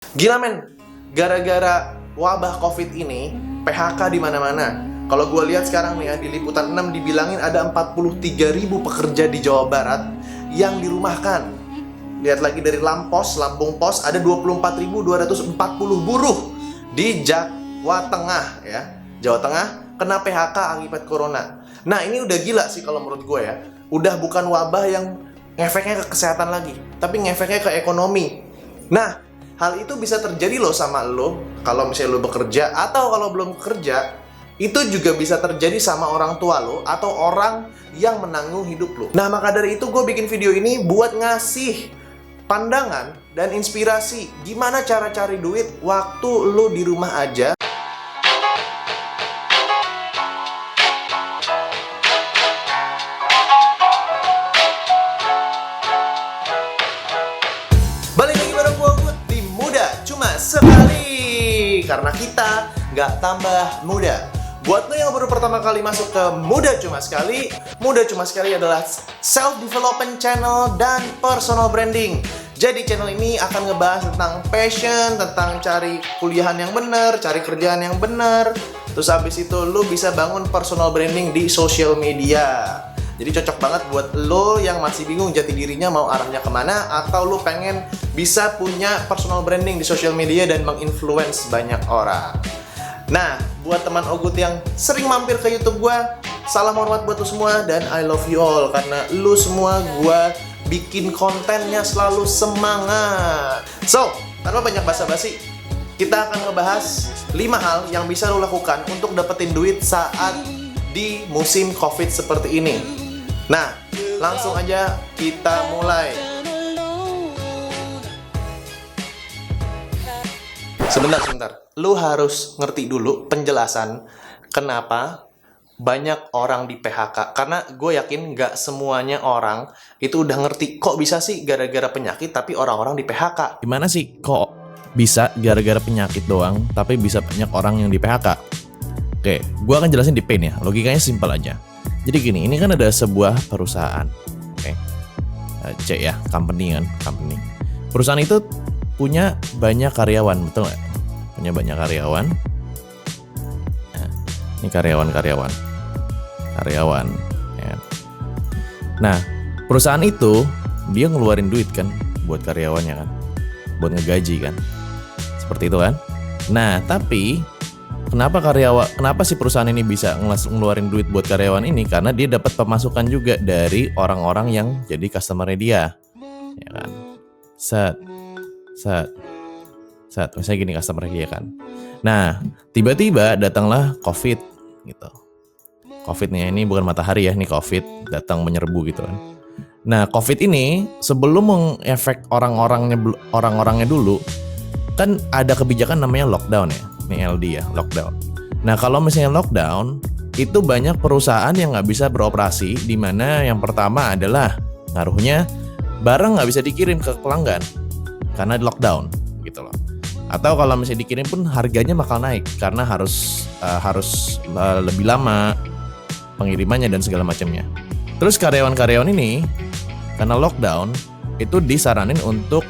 Gila men, gara-gara wabah COVID ini, PHK di mana-mana. Kalau gue lihat sekarang nih ya, di Liputan 6 dibilangin ada 43.000 pekerja di Jawa Barat yang dirumahkan. Lihat lagi dari Lampung Pos ada 24.240 buruh di Jawa Tengah ya. Jawa Tengah kena PHK akibat corona. Nah, ini udah gila sih kalau menurut gue ya. Udah bukan wabah yang ngefeknya ke kesehatan lagi, tapi ngefeknya ke ekonomi. Nah, hal itu bisa terjadi loh sama lo kalau misalnya lo bekerja, atau kalau belum bekerja, itu juga bisa terjadi sama orang tua lo atau orang yang menanggung hidup lo. Nah, maka dari itu gue bikin video ini buat ngasih pandangan dan inspirasi gimana cara cari duit waktu lo di rumah aja. Balik lagi bareng gue di Muda Cuma Sekali, karena kita nggak tambah muda. Buat lo yang baru pertama kali masuk ke Muda Cuma Sekali adalah self-development channel dan personal branding. Jadi channel ini akan ngebahas tentang passion, tentang cari kuliahan yang benar, cari kerjaan yang benar. Terus habis itu lo bisa bangun personal branding di social media. Jadi cocok banget buat lo yang masih bingung jati dirinya mau arahnya kemana, atau lo pengen bisa punya personal branding di social media dan menginfluence banyak orang. Nah, buat teman Ogut yang sering mampir ke YouTube gua, salam hormat buat lo semua dan I love you all, karena lo semua gua bikin kontennya selalu semangat. So, tanpa banyak basa-basi, kita akan ngebahas 5 hal yang bisa lo lakukan untuk dapetin duit saat di musim COVID seperti ini. Nah, langsung aja kita mulai. Sebentar. Lu harus ngerti dulu penjelasan kenapa banyak orang di PHK. Karena gue yakin nggak semuanya orang itu udah ngerti kok bisa sih gara-gara penyakit tapi orang-orang di PHK. Gimana sih kok bisa gara-gara penyakit doang tapi bisa banyak orang yang di PHK? Oke, gue akan jelasin di pain ya. Logikanya simpel aja. Jadi gini, ini kan ada sebuah perusahaan, oke, C ya, company. Perusahaan itu punya banyak karyawan, betul nggak? Punya banyak karyawan. Nah, ini karyawan. Ya. Nah, perusahaan itu dia ngeluarin duit kan buat karyawannya kan, buat ngegaji kan, seperti itu kan. Nah, tapi kenapa si perusahaan ini bisa ngeluarin duit buat karyawan ini? Karena dia dapat pemasukan juga dari orang-orang yang jadi customer-nya dia, ya kan. Set, misalnya gini customer dia kan. Nah, tiba-tiba datanglah COVID gitu. COVID-nya ini bukan matahari ya, ini COVID datang menyerbu gitu kan. Nah, COVID ini sebelum mengefek orang-orangnya dulu, kan ada kebijakan namanya lockdown ya. Ini LD ya, lockdown. Nah, kalau misalnya lockdown, itu banyak perusahaan yang nggak bisa beroperasi, di mana yang pertama adalah ngaruhnya barang nggak bisa dikirim ke pelanggan karena lockdown gitu loh. Atau kalau misalnya dikirim pun harganya bakal naik karena harus lebih lama pengirimannya dan segala macamnya. Terus karyawan-karyawan ini karena lockdown itu disaranin untuk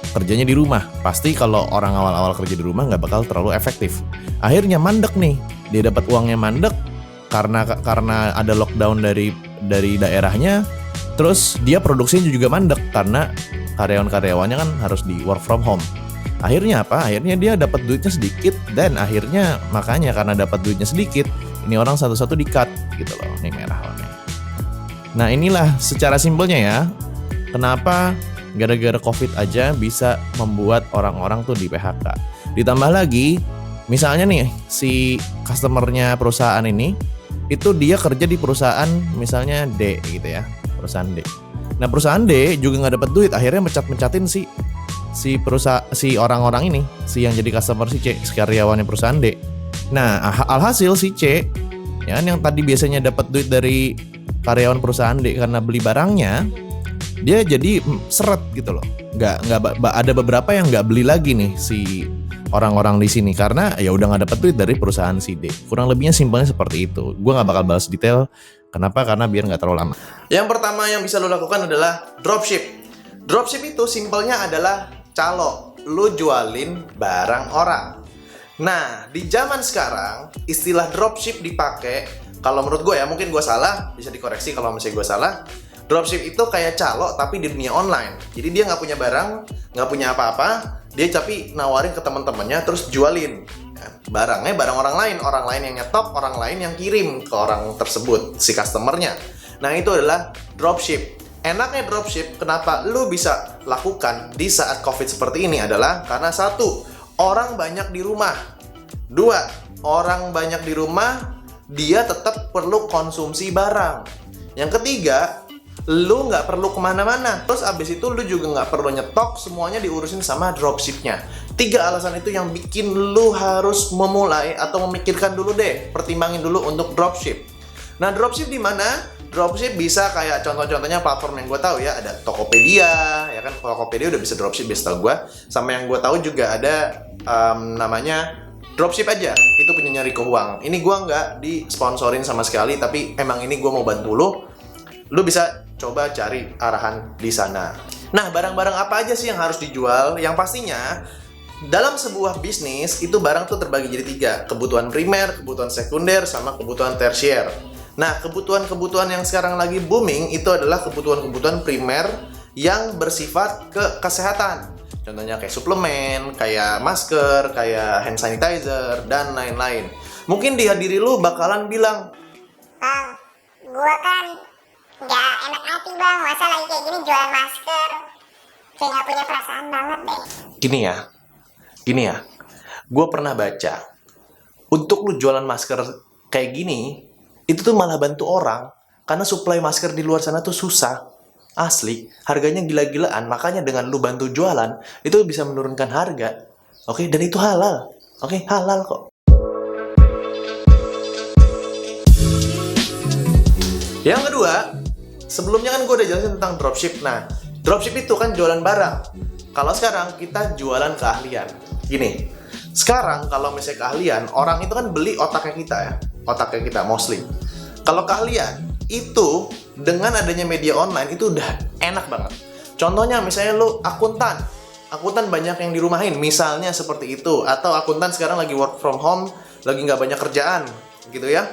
kerjanya di rumah. Pasti kalau orang awal-awal kerja di rumah nggak bakal terlalu efektif. Akhirnya mandek nih. Dia dapat uangnya mandek karena ada lockdown dari daerahnya. Terus dia produksinya juga mandek karena karyawan-karyawannya kan harus di work from home. Akhirnya apa? Akhirnya dia dapat duitnya sedikit, dan akhirnya makanya karena dapat duitnya sedikit, ini orang satu-satu di-cut gitu loh. Ini merah warnanya. Nah, inilah secara simpelnya ya. Kenapa gara-gara COVID aja bisa membuat orang-orang tuh di PHK. Ditambah lagi, misalnya nih si customernya perusahaan ini, itu dia kerja di perusahaan misalnya D gitu ya, perusahaan D. Nah, perusahaan D juga nggak dapat duit, akhirnya mencatin si orang-orang ini, si yang jadi customer si C, si karyawannya perusahaan D. Nah, alhasil si C, ya yang tadi biasanya dapat duit dari karyawan perusahaan D karena beli barangnya, dia jadi seret gitu loh. Nggak ada beberapa yang nggak beli lagi nih si orang-orang di sini karena ya udah nggak dapat duit dari perusahaan si D. Kurang lebihnya simpelnya seperti itu. Gue nggak bakal bahas detail. Kenapa? Karena biar nggak terlalu lama. Yang pertama yang bisa lo lakukan adalah dropship. Dropship itu simpelnya adalah calo. lu jualin barang orang. Nah, di zaman sekarang istilah dropship dipakai, kalau menurut gue ya, mungkin gue salah, bisa dikoreksi kalau misalnya gue salah. Dropship itu kayak calo tapi di dunia online. Jadi dia nggak punya barang, nggak punya apa-apa, dia tapi nawarin ke teman-temannya terus jualin. Barangnya barang orang lain yang nyetok, orang lain yang kirim ke orang tersebut, si customernya. Nah, itu adalah dropship. Enaknya dropship, kenapa lu bisa lakukan di saat COVID seperti ini adalah karena satu, orang banyak di rumah. Dua, orang banyak di rumah, dia tetap perlu konsumsi barang. Yang ketiga, lu nggak perlu kemana-mana. Terus abis itu lu juga nggak perlu nyetok, semuanya diurusin sama dropshipnya. 3 alasan itu yang bikin lu harus memulai atau memikirkan dulu deh, pertimbangin dulu untuk dropship. Nah, dropship di mana? Dropship bisa kayak contoh-contohnya platform yang gue tahu ya, ada Tokopedia, ya kan, Tokopedia udah bisa dropship biasa tau gue. Sama yang gue tahu juga ada namanya dropship aja, itu punyanya Rico Huang. Ini gue nggak disponsorin sama sekali, tapi emang ini gue mau bantu lu. Lu bisa coba cari arahan di sana. Nah, barang-barang apa aja sih yang harus dijual? Yang pastinya dalam sebuah bisnis itu barang tuh terbagi jadi 3, kebutuhan primer, kebutuhan sekunder, sama kebutuhan tersier. Nah, kebutuhan-kebutuhan yang sekarang lagi booming itu adalah kebutuhan-kebutuhan primer yang bersifat kesehatan. Contohnya kayak suplemen, kayak masker, kayak hand sanitizer, dan lain-lain. Mungkin di diri lu bakalan bilang, Bang, gua kan nggak enak hati bang, masa lagi kayak gini jual masker, kayak nggak punya perasaan banget deh. Gini ya, gue pernah baca, untuk lu jualan masker kayak gini, itu tuh malah bantu orang, karena suplai masker di luar sana tuh susah. Asli, harganya gila-gilaan, makanya dengan lu bantu jualan, itu bisa menurunkan harga. Oke, dan itu halal. Oke, halal kok. Yang kedua, sebelumnya kan gue udah jelasin tentang dropship. Nah, dropship itu kan jualan barang. Kalau sekarang kita jualan keahlian. Gini, sekarang kalau misalnya keahlian, orang itu kan beli otaknya kita ya. Otaknya kita, mostly. Kalau keahlian, itu dengan adanya media online itu udah enak banget. Contohnya misalnya lu akuntan. Akuntan banyak yang dirumahin, misalnya seperti itu. Atau akuntan sekarang lagi work from home, lagi nggak banyak kerjaan, gitu ya.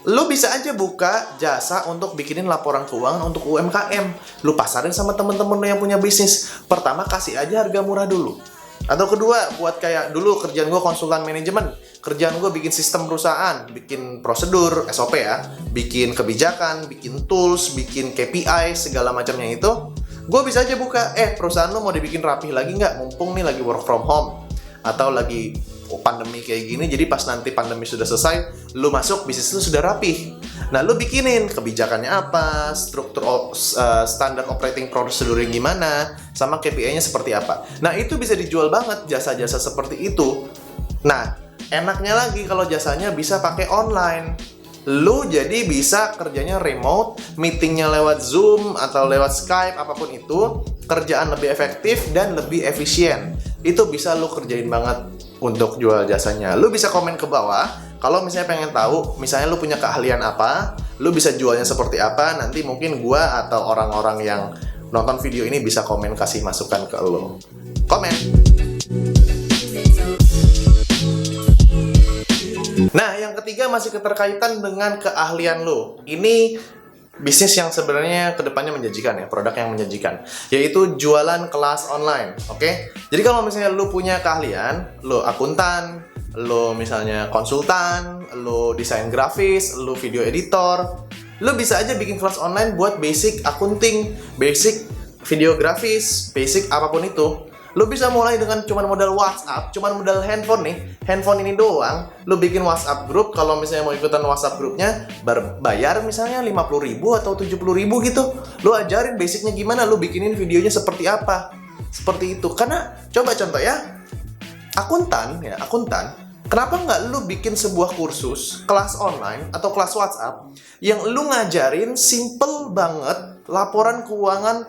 Lu bisa aja buka jasa untuk bikinin laporan keuangan untuk UMKM. Lu pasarin sama temen-temen lu yang punya bisnis. Pertama, kasih aja harga murah dulu. Atau kedua, buat kayak dulu kerjaan gue konsultan manajemen. Kerjaan gue bikin sistem perusahaan, bikin prosedur, SOP ya, bikin kebijakan, bikin tools, bikin KPI, segala macamnya itu. Gue bisa aja buka, perusahaan lu mau dibikin rapih lagi nggak? Mumpung nih lagi work from home. Atau lagi pandemi kayak gini, jadi pas nanti pandemi sudah selesai, lu masuk, bisnis lu sudah rapih. Nah, lu bikinin kebijakannya apa, struktur standar operating procedure gimana, sama KPI-nya seperti apa. Nah, itu bisa dijual banget jasa-jasa seperti itu. Nah, enaknya lagi kalau jasanya bisa pakai online. Lu jadi bisa kerjanya remote, meetingnya lewat Zoom atau lewat Skype, apapun itu, kerjaan lebih efektif dan lebih efisien. Itu bisa lu kerjain banget untuk jual jasanya. Lu bisa komen ke bawah, kalau misalnya pengen tahu, misalnya lu punya keahlian apa, lu bisa jualnya seperti apa, nanti mungkin gua atau orang-orang yang nonton video ini bisa komen kasih masukan ke lu. Komen! Nah, yang ketiga masih keterkaitan dengan keahlian lu. Ini bisnis yang sebenarnya kedepannya menjanjikan ya, produk yang menjanjikan, yaitu jualan kelas online. Oke? Jadi kalau misalnya lu punya keahlian, lu akuntan, lu misalnya konsultan, lu desain grafis, lu video editor, lu bisa aja bikin kelas online buat basic accounting, basic videografis, basic apapun itu. Lu bisa mulai dengan cuman modal WhatsApp, cuman modal handphone nih, handphone ini doang. Lu bikin WhatsApp group, kalau misalnya mau ikutan WhatsApp grupnya, bayar misalnya 50.000 atau 70.000 gitu. Lu ajarin basicnya gimana, lu bikinin videonya seperti apa. Seperti itu, karena coba contoh ya, akuntan, kenapa nggak lu bikin sebuah kursus, kelas online, atau kelas WhatsApp, yang lu ngajarin simple banget, laporan keuangan,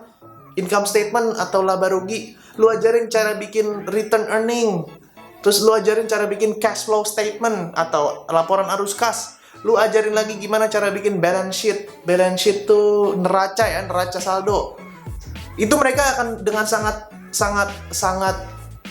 income statement, atau laba rugi. Lu ajarin cara bikin return earning. Terus lu ajarin cara bikin cash flow statement atau laporan arus kas. Lu ajarin lagi gimana cara bikin balance sheet. Balance sheet tuh neraca ya, neraca saldo. Itu mereka akan dengan sangat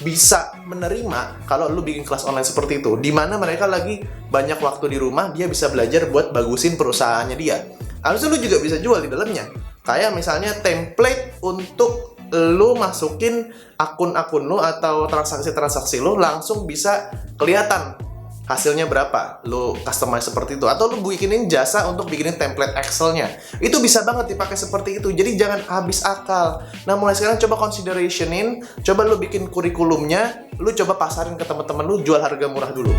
bisa menerima kalau lu bikin kelas online seperti itu, di mana mereka lagi banyak waktu di rumah, dia bisa belajar buat bagusin perusahaannya dia. Harusnya lu juga bisa jual di dalamnya. Kayak misalnya template untuk lu masukin akun-akun lu atau transaksi-transaksi lu langsung bisa kelihatan hasilnya berapa, lu customize seperti itu. Atau lu bikinin jasa untuk bikinin template Excel-nya. Itu bisa banget dipakai seperti itu. Jadi jangan habis akal. Nah, mulai sekarang coba considerationin, coba lu bikin kurikulumnya, lu coba pasarin ke teman-teman lu, jual harga murah dulu.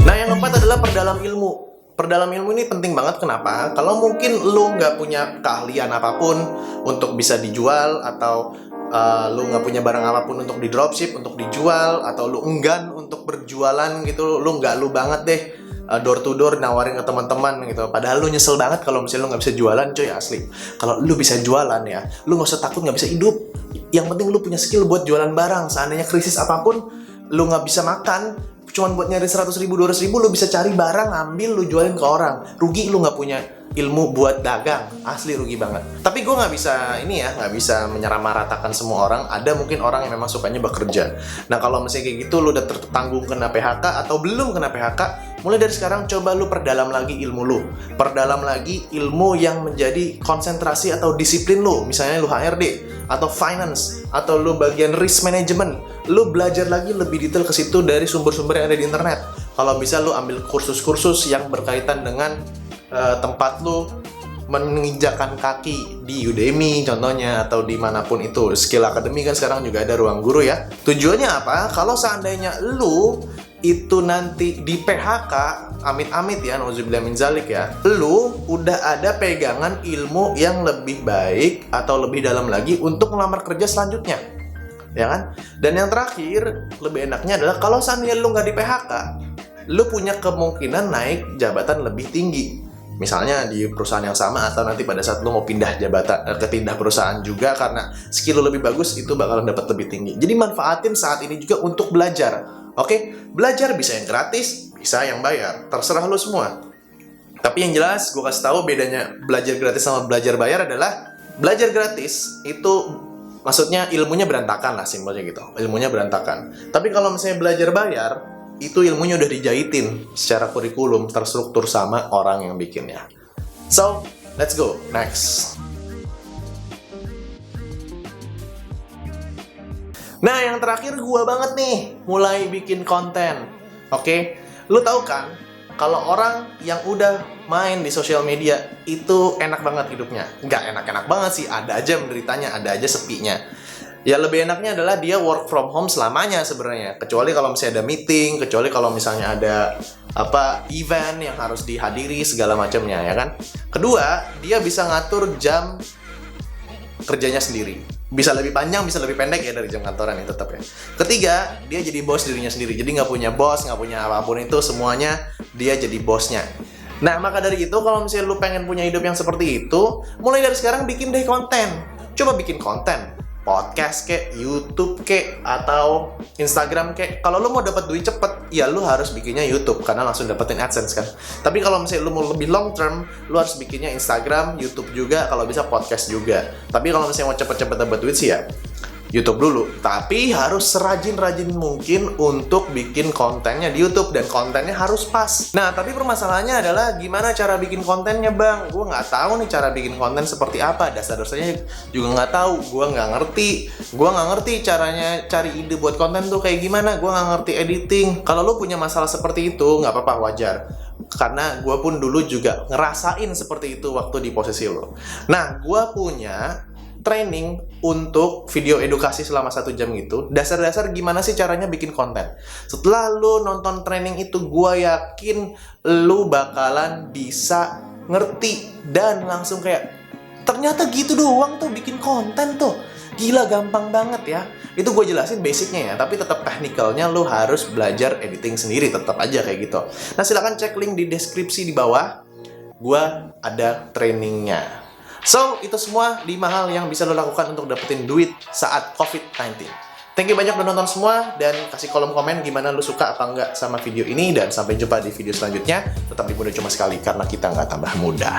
Nah, yang keempat adalah perdalam ilmu. Perdalam ilmu ini penting banget. Kenapa? Kalau mungkin lu nggak punya keahlian apapun untuk bisa dijual, atau lu nggak punya barang apapun untuk di dropship, untuk dijual, atau lu enggan untuk berjualan gitu, lu banget deh door to door nawarin ke teman-teman gitu. Padahal lu nyesel banget kalau misalnya lu nggak bisa jualan, coy, asli. Kalau lu bisa jualan ya, lu nggak usah takut nggak bisa hidup. Yang penting lu punya skill buat jualan barang. Seandainya krisis apapun, lu nggak bisa makan, cuman buat nyari 100.000, 200.000, lu bisa cari barang, ambil, lu jualin ke orang. Rugi lu nggak punya ilmu buat dagang, asli rugi banget. Tapi gue nggak bisa nggak bisa menyamaratakan semua orang. Ada mungkin orang yang memang sukanya bekerja. Nah, kalau misalnya kayak gitu lu udah tertanggung kena PHK atau belum kena PHK, mulai dari sekarang coba lu perdalam lagi ilmu lu. Perdalam lagi ilmu yang menjadi konsentrasi atau disiplin lu. Misalnya lu HRD atau finance atau lu bagian risk management. Lu belajar lagi lebih detail ke situ dari sumber-sumber yang ada di internet. Kalau bisa lu ambil kursus-kursus yang berkaitan dengan tempat lu menginjakan kaki di Udemy contohnya, atau dimanapun itu. Skill Academy kan sekarang juga ada ruang guru ya. Tujuannya apa? Kalau seandainya lu itu nanti di PHK, amit-amit ya, nauzubillah min zalik ya, lu udah ada pegangan ilmu yang lebih baik atau lebih dalam lagi untuk melamar kerja selanjutnya, ya kan? Dan yang terakhir, lebih enaknya adalah kalau seandainya lu nggak di PHK, lu punya kemungkinan naik jabatan lebih tinggi. Misalnya di perusahaan yang sama, atau nanti pada saat lu mau pindah jabatan ke pindah perusahaan juga, karena skill lu lebih bagus, itu bakalan dapat lebih tinggi. Jadi manfaatin saat ini juga untuk belajar. Oke? Belajar bisa yang gratis, bisa yang bayar. Terserah lu semua. Tapi yang jelas gue kasih tahu bedanya belajar gratis sama belajar bayar adalah belajar gratis itu maksudnya ilmunya berantakan lah, simpelnya gitu. Ilmunya berantakan. Tapi kalau misalnya belajar bayar, itu ilmunya udah dijahitin secara kurikulum, terstruktur sama orang yang bikinnya. So, let's go. Next. Nah, yang terakhir gua banget nih, mulai bikin konten. Oke? Lu tahu kan, kalau orang yang udah main di sosial media, itu enak banget hidupnya. Nggak enak-enak banget sih, ada aja menderitanya, ada aja sepinya. Ya lebih enaknya adalah dia work from home selamanya sebenarnya. Kecuali kalau misalnya ada meeting, kecuali kalau misalnya ada event yang harus dihadiri segala macamnya, ya kan. Kedua, dia bisa ngatur jam kerjanya sendiri. Bisa lebih panjang, bisa lebih pendek ya dari jam kantoran ya tetap ya. Ketiga, dia jadi bos dirinya sendiri. Jadi nggak punya bos, nggak punya apapun itu, semuanya dia jadi bosnya. Nah, maka dari itu kalau misalnya lu pengen punya hidup yang seperti itu, mulai dari sekarang bikin deh konten. Coba bikin konten. Podcast kek, YouTube kek, atau Instagram kek. Kalau lu mau dapat duit cepet, ya lu harus bikinnya YouTube karena langsung dapetin AdSense kan. Tapi kalau misalnya lu mau lebih long term, lu harus bikinnya Instagram, YouTube juga, kalau bisa podcast juga. Tapi kalau misalnya mau cepet-cepet dapat duit sih ya YouTube dulu. Tapi harus serajin-rajin mungkin untuk bikin kontennya di YouTube, dan kontennya harus pas. Nah, tapi permasalahannya adalah gimana cara bikin kontennya, Bang? Gue nggak tahu nih cara bikin konten seperti apa. Dasar-dasarnya juga nggak tahu. Gue nggak ngerti caranya cari ide buat konten tuh kayak gimana. Gue nggak ngerti editing. Kalau lo punya masalah seperti itu, nggak apa-apa, wajar. Karena gue pun dulu juga ngerasain seperti itu waktu di posisi lo. Nah, gue punya training untuk video edukasi selama 1 jam gitu. Dasar-dasar gimana sih caranya bikin konten. Setelah lu nonton training itu, gue yakin lu bakalan bisa ngerti dan langsung kayak, ternyata gitu doang tuh bikin konten tuh. Gila, gampang banget ya. Itu gue jelasin basicnya ya, tapi tetap teknikalnya lu harus belajar editing sendiri, tetap aja kayak gitu. Nah, silakan cek link di deskripsi di bawah. Gue ada trainingnya. So, itu semua 5 hal yang bisa lo lakukan untuk dapetin duit saat COVID-19. Thank you banyak udah nonton semua, dan kasih kolom komen gimana lo suka apa enggak sama video ini, dan sampai jumpa di video selanjutnya. Tetap di Muda Cuma Sekali, karena kita nggak tambah muda.